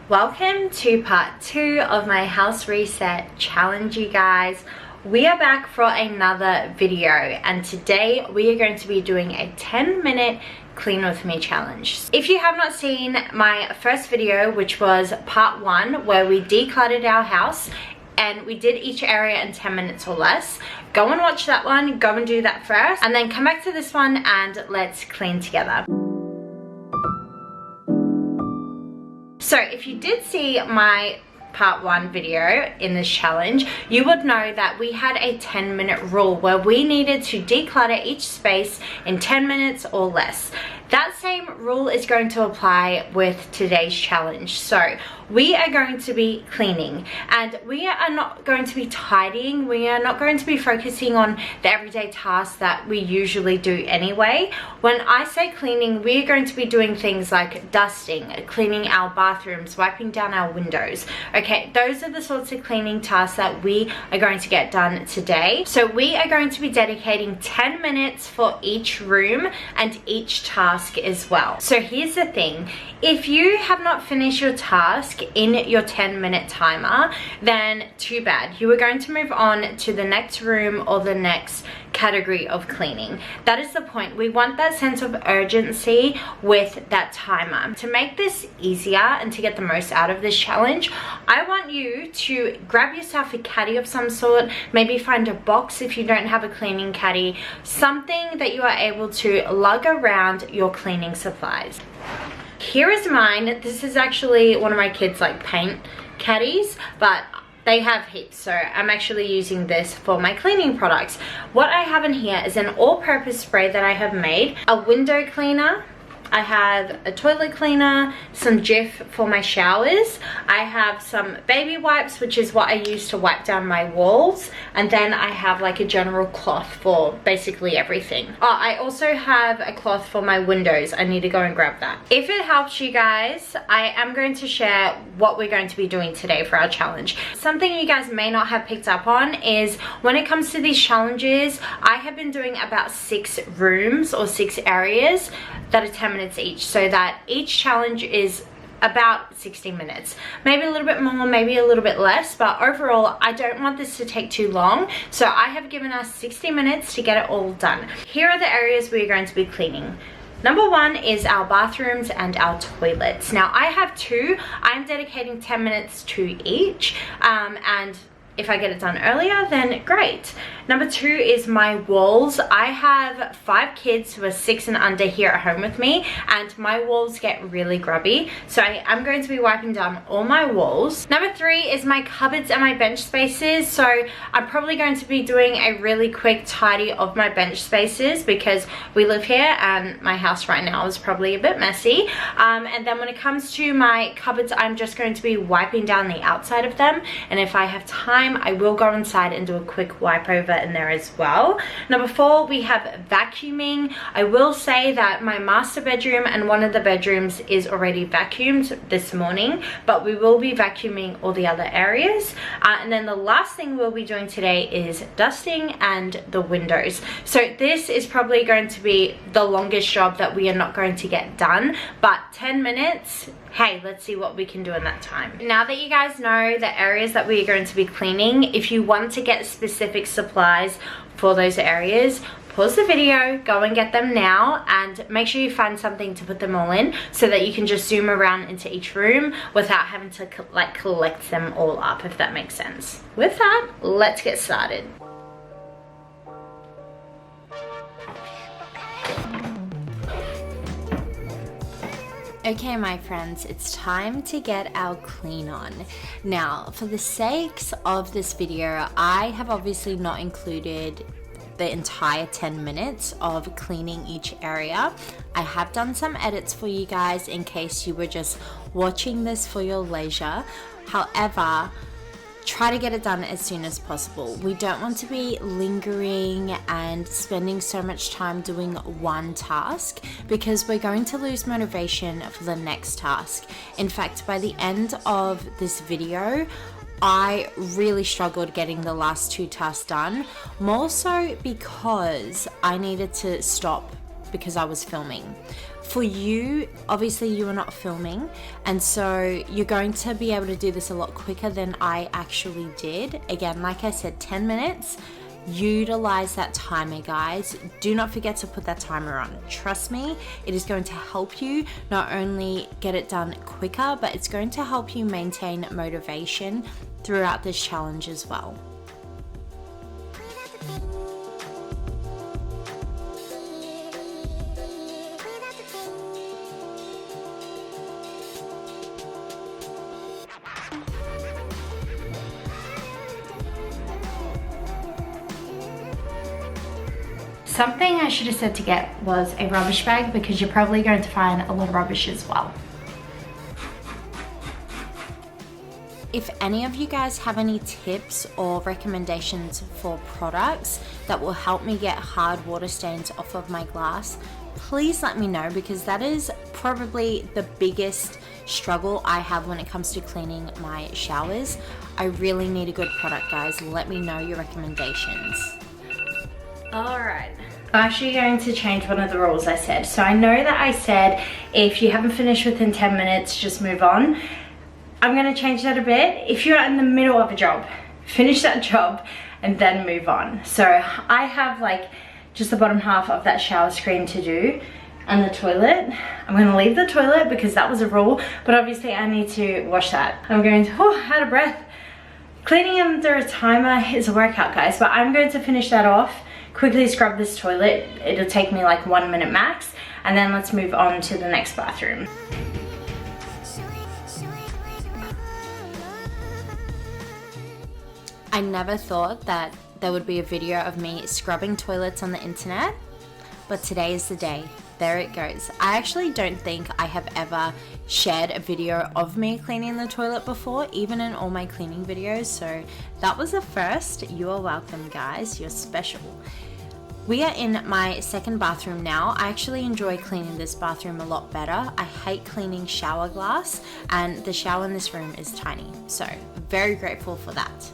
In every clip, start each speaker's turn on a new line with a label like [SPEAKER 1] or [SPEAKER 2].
[SPEAKER 1] Welcome to part 2 of my house reset challenge, you guys. We are back for another video, and today we are going to be doing a 10-minute clean with me challenge. If you have not seen my first video, which was part 1 where we decluttered our house and we did each area in 10 minutes or less, go and watch that one, go and do that first, and then come back to this one and let's clean together. So if you did see my part 1 video in this challenge, you would know that we had a 10-minute rule where we needed to declutter each space in 10 minutes or less. That same rule is going to apply with today's challenge. So we are going to be cleaning, and we are not going to be tidying. We are not going to be focusing on the everyday tasks that we usually do anyway. When I say cleaning, we are going to be doing things like dusting, cleaning our bathrooms, wiping down our windows. Okay, those are the sorts of cleaning tasks that we are going to get done today. So we are going to be dedicating 10 minutes for each room and each task as well. So here's the thing, if you have not finished your task in your 10-minute timer, then too bad. You are going to move on to the next room or the next category of cleaning. That is the point. We want that sense of urgency with that timer. To make this easier and to get the most out of this challenge, I want you to grab yourself a caddy of some sort, maybe find a box if you don't have a cleaning caddy, something that you are able to lug around your cleaning supplies. Here is mine. This is actually one of my kids' like paint caddies, but they have heaps, so I'm actually using this for my cleaning products. What I have in here is an all-purpose spray that I have made, a window cleaner, I have a toilet cleaner, some Jif for my showers, I have some baby wipes, which is what I use to wipe down my walls, and then I have like a general cloth for basically everything. Oh, I also have a cloth for my windows. I need to go and grab that. If it helps you guys, I am going to share what we're going to be doing today for our challenge. Something you guys may not have picked up on is when it comes to these challenges, I have been doing about 6 rooms or 6 areas that are 10 minutes each, so that each challenge is about 60 minutes, maybe a little bit more, maybe a little bit less, but overall I don't want this to take too long, so I have given us 60 minutes to get it all done. Here are the areas we are going to be cleaning. Number 1 is our bathrooms and our toilets. Now I have 2. I'm dedicating 10 minutes to each, and if I get it done earlier, then great. Number 2 is my walls. I have 5 kids who are 6 and under here at home with me, and my walls get really grubby, so I'm going to be wiping down all my walls. Number 3 is my cupboards and my bench spaces. So I'm probably going to be doing a really quick tidy of my bench spaces because we live here and my house right now is probably a bit messy. And then when it comes to my cupboards, I'm just going to be wiping down the outside of them, and if I have time, I will go inside and do a quick wipe over in there as well. Number 4, we have vacuuming. I will say that my master bedroom and one of the bedrooms is already vacuumed this morning, but we will be vacuuming all the other areas. And then the last thing we'll be doing today is dusting and the windows. So this is probably going to be the longest job that we are not going to get done, but 10 minutes, hey, let's see what we can do in that time. Now that you guys know the areas that we are going to be cleaning, if you want to get specific supplies for those areas, pause the video, go and get them now, and make sure you find something to put them all in so that you can just zoom around into each room without having to like collect them all up, if that makes sense. With that, let's get started. Okay, my friends, it's time to get our clean on. Now, for the sakes of this video, I have obviously not included the entire 10 minutes of cleaning each area. I have done some edits for you guys in case you were just watching this for your leisure. However, try to get it done as soon as possible. We don't want to be lingering and spending so much time doing one task because we're going to lose motivation for the next task. In fact, by the end of this video, I really struggled getting the last 2 tasks done, more so because I needed to stop because I was filming. For you, obviously you are not filming, and so you're going to be able to do this a lot quicker than I actually did. Again, like I said, 10 minutes. Utilize that timer, guys. Do not forget to put that timer on. Trust me, it is going to help you not only get it done quicker, but it's going to help you maintain motivation throughout this challenge as well. Something I should have said to get was a rubbish bag, because you're probably going to find a lot of rubbish as well. If any of you guys have any tips or recommendations for products that will help me get hard water stains off of my glass, please let me know, because that is probably the biggest struggle I have when it comes to cleaning my showers. I really need a good product, guys. Let me know your recommendations. Alright, I'm actually going to change one of the rules I said. So I know that I said if you haven't finished within 10 minutes, just move on. I'm going to change that a bit. If you're in the middle of a job, finish that job and then move on. So I have like just the bottom half of that shower screen to do and the toilet. I'm going to leave the toilet because that was a rule, but obviously I need to wash that. I'm going to, out of breath. Cleaning under a timer is a workout, guys, but I'm going to finish that off. Quickly scrub this toilet. It'll take me like 1 minute max, and then let's move on to the next bathroom. I never thought that there would be a video of me scrubbing toilets on the internet, but today is the day. There it goes. I actually don't think I have ever shared a video of me cleaning the toilet before, even in all my cleaning videos, so that was a first. You are welcome, guys. You're special. We are in my second bathroom now. I actually enjoy cleaning this bathroom a lot better. I hate cleaning shower glass, and the shower in this room is tiny, so very grateful for that.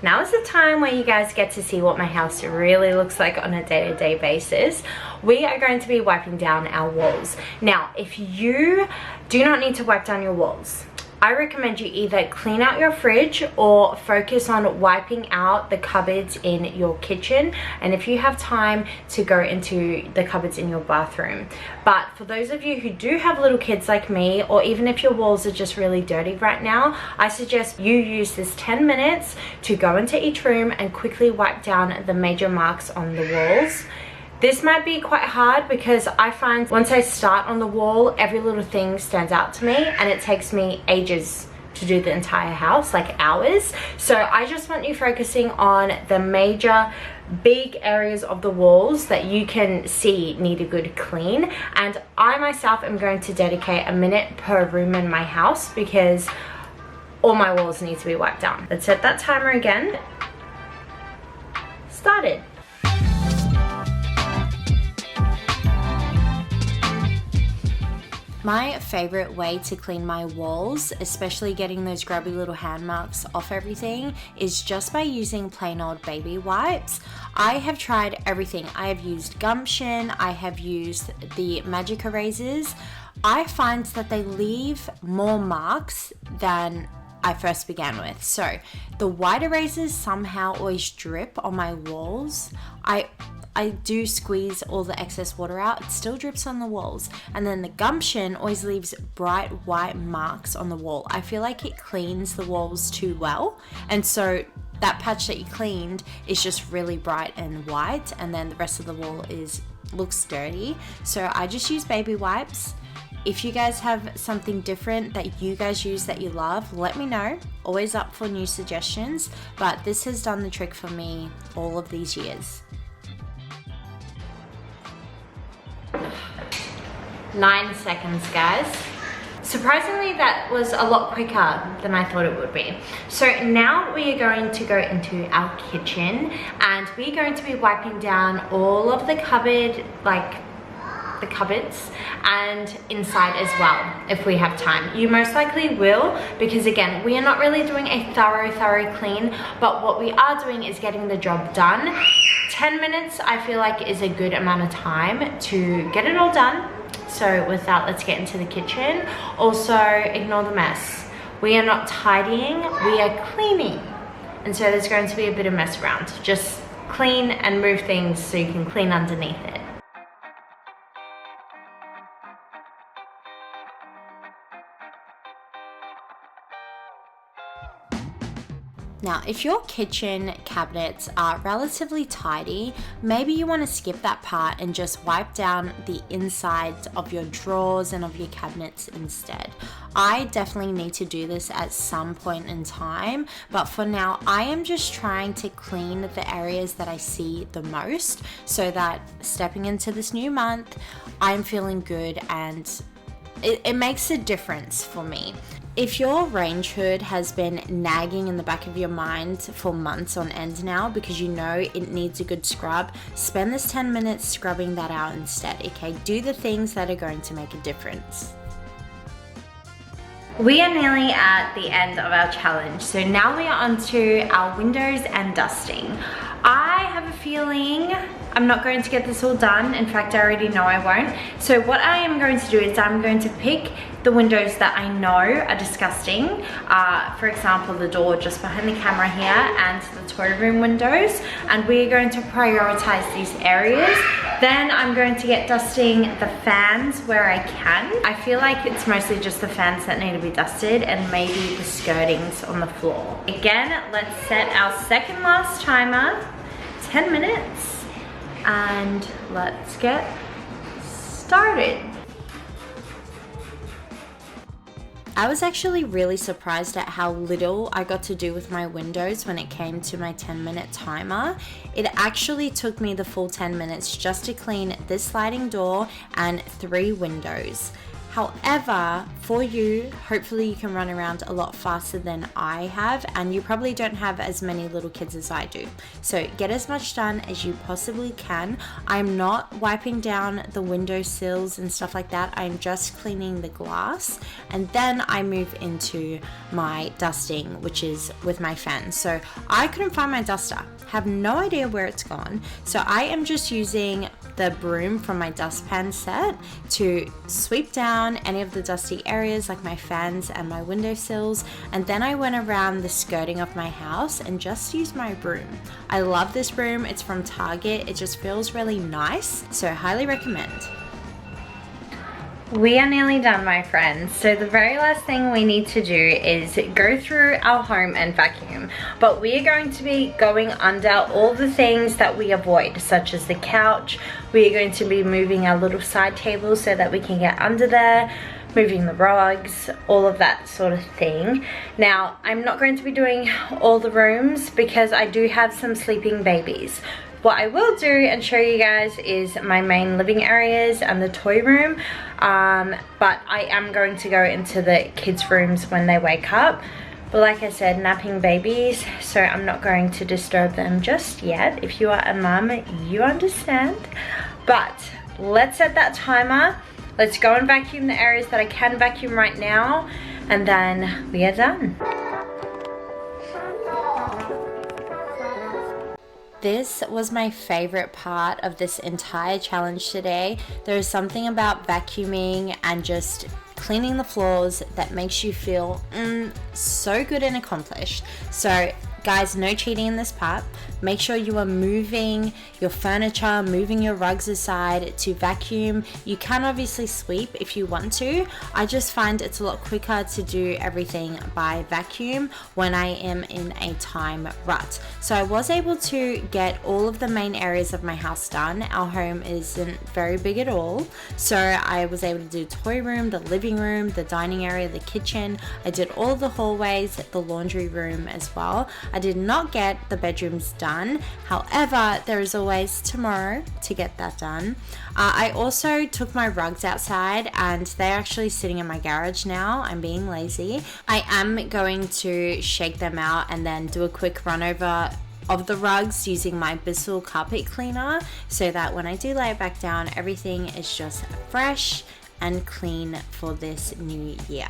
[SPEAKER 1] Now is the time where you guys get to see what my house really looks like on a day-to-day basis. We are going to be wiping down our walls. Now, if you do not need to wipe down your walls, I recommend you either clean out your fridge or focus on wiping out the cupboards in your kitchen, and if you have time, to go into the cupboards in your bathroom. But for those of you who do have little kids like me, or even if your walls are just really dirty right now, I suggest you use this 10 minutes to go into each room and quickly wipe down the major marks on the walls. This might be quite hard because I find once I start on the wall, every little thing stands out to me, and it takes me ages to do the entire house, like hours. So I just want you focusing on the major big areas of the walls that you can see need a good clean. And I myself am going to dedicate a minute per room in my house because all my walls need to be wiped down. Let's set that timer again. Started. My favorite way to clean my walls, especially getting those grubby little hand marks off everything, is just by using plain old baby wipes. I have tried everything. I have used gumption, I have used the magic erasers. I find that they leave more marks than I first began with. So the white erasers somehow always drip on my walls. I do squeeze all the excess water out, it still drips on the walls. And then the gumption always leaves bright white marks on the wall. I feel like it cleans the walls too well. And so that patch that you cleaned is just really bright and white, and then the rest of the wall looks dirty. So I just use baby wipes. If you guys have something different that you guys use that you love, let me know. Always up for new suggestions, but this has done the trick for me all of these years. 9 seconds, guys. Surprisingly, that was a lot quicker than I thought it would be. So now we are going to go into our kitchen, and we're going to be wiping down all of the cupboard, like the cupboards and inside as well if we have time. You most likely will, because again, we are not really doing a thorough clean, but what we are doing is getting the job done. 10 minutes I feel like is a good amount of time to get it all done. So with that, let's get into the kitchen. Also, ignore the mess. We are not tidying, we are cleaning. And so there's going to be a bit of mess around. Just clean and move things so you can clean underneath it. Now, if your kitchen cabinets are relatively tidy, maybe you want to skip that part and just wipe down the insides of your drawers and of your cabinets instead. I definitely need to do this at some point in time, but for now, I am just trying to clean the areas that I see the most so that stepping into this new month, I'm feeling good and it makes a difference for me. If your range hood has been nagging in the back of your mind for months on end now because you know it needs a good scrub, spend this 10 minutes scrubbing that out instead, okay? Do the things that are going to make a difference. We are nearly at the end of our challenge, so now we are on to our windows and dusting. I have a feeling I'm not going to get this all done. In fact, I already know I won't. So what I am going to do is I'm going to pick the windows that I know are disgusting. For example, the door just behind the camera here and the toy room windows. And we're going to prioritize these areas. Then I'm going to get dusting the fans where I can. I feel like it's mostly just the fans that need to be dusted and maybe the skirtings on the floor. Again, let's set our second last timer, 10 minutes. And let's get started. I was actually really surprised at how little I got to do with my windows when it came to my 10-minute timer. It actually took me the full 10 minutes just to clean this sliding door and 3 windows. However, for you, hopefully you can run around a lot faster than I have, and you probably don't have as many little kids as I do. So get as much done as you possibly can. I'm not wiping down the window sills and stuff like that. I'm just cleaning the glass, and then I move into my dusting, which is with my fan. So I couldn't find my duster. Have no idea where it's gone. So I am just using the broom from my dustpan set to sweep down any of the dusty areas like my fans and my windowsills, and then I went around the skirting of my house and just used my broom. I love this broom, it's from Target, it just feels really nice, so highly recommend. We are nearly done, my friends. So the very last thing we need to do is go through our home and vacuum. But we are going to be going under all the things that we avoid, such as the couch. We are going to be moving our little side table so that we can get under there, moving the rugs, all of that sort of thing. Now, I'm not going to be doing all the rooms because I do have some sleeping babies. What I will do and show you guys is my main living areas and the toy room, but I am going to go into the kids' rooms when they wake up. But like I said, napping babies, so I'm not going to disturb them just yet. If you are a mum, you understand. But let's set that timer. Let's go and vacuum the areas that I can vacuum right now, and then we are done. This was my favorite part of this entire challenge today. There is something about vacuuming and just cleaning the floors that makes you feel so good and accomplished. So guys, no cheating in this part. Make sure you are moving your furniture, moving your rugs aside to vacuum. You can obviously sweep if you want to. I just find it's a lot quicker to do everything by vacuum when I am in a time rut. So I was able to get all of the main areas of my house done. Our home isn't very big at all. So I was able to do toy room, the living room, the dining area, the kitchen. I did all of the hallways, the laundry room as well. I did not get the bedrooms done. However, there is always tomorrow to get that done. I also took my rugs outside and they're actually sitting in my garage now. I'm being lazy. I am going to shake them out and then do a quick run over of the rugs using my Bissell carpet cleaner, so that when I do lay it back down, everything is just fresh and clean for this new year.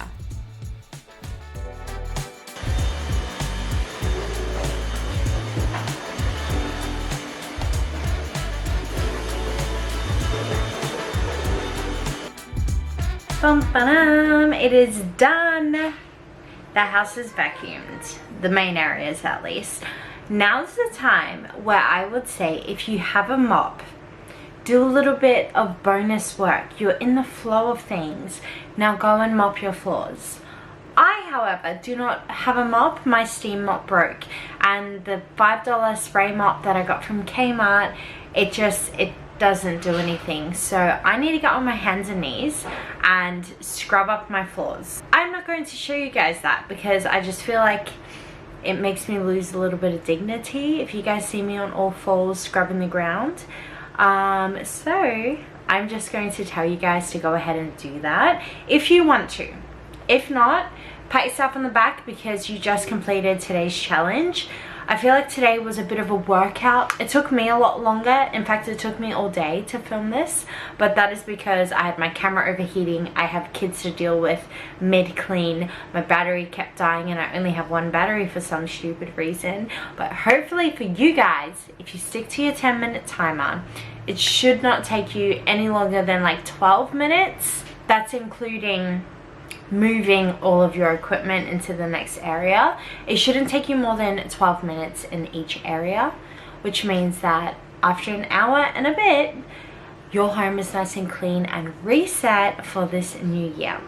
[SPEAKER 1] It is done. The house is vacuumed, the main areas at least. Now's the time where I would say, if you have a mop, do a little bit of bonus work. You're in the flow of things. Now go and mop your floors. I, however, do not have a mop. My steam mop broke, and the $5 spray mop that I got from Kmart, it doesn't do anything. So I need to get on my hands and knees and scrub up my floors. I'm not going to show you guys that because I just feel like it makes me lose a little bit of dignity if you guys see me on all fours scrubbing the ground. So I'm just going to tell you guys to go ahead and do that if you want to. If not, pat yourself on the back because you just completed today's challenge. I feel like today was a bit of a workout. It took me a lot longer. In fact, it took me all day to film this, but that is because I had my camera overheating. I have kids to deal with mid-clean. My battery kept dying and I only have one battery for some stupid reason. But hopefully for you guys, if you stick to your 10-minute timer, it should not take you any longer than like 12 minutes. That's including moving all of your equipment into the next area. It shouldn't take you more than 12 minutes in each area, which means that after an hour and a bit, your home is nice and clean and reset for this new year.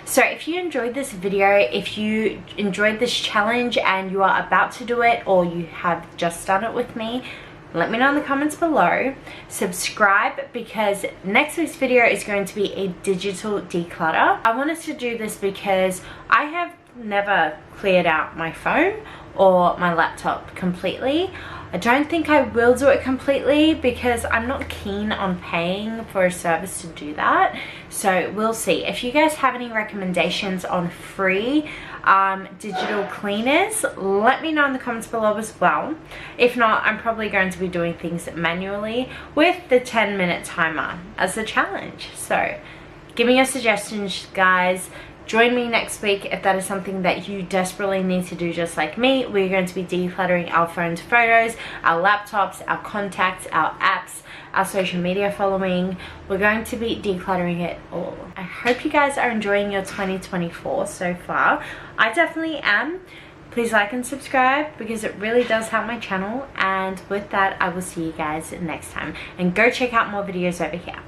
[SPEAKER 1] So if you enjoyed this video, if you enjoyed this challenge and you are about to do it, or you have just done it with me, let me know in the comments below. Subscribe because next week's video is going to be a digital declutter. I wanted to do this because I have never cleared out my phone or my laptop completely. I don't think I will do it completely because I'm not keen on paying for a service to do that. So we'll see. If you guys have any recommendations on free digital cleaners, let me know in the comments below as well. If not, I'm probably going to be doing things manually with the 10-minute timer as a challenge. So give me your suggestions, guys. Join me next week if that is something that you desperately need to do just like me. We're going to be decluttering our phone's photos, our laptops, our contacts, our apps, our social media following. We're going to be decluttering it all. I hope you guys are enjoying your 2024 so far. I definitely am. Please like and subscribe because it really does help my channel. And with that, I will see you guys next time. And go check out more videos over here.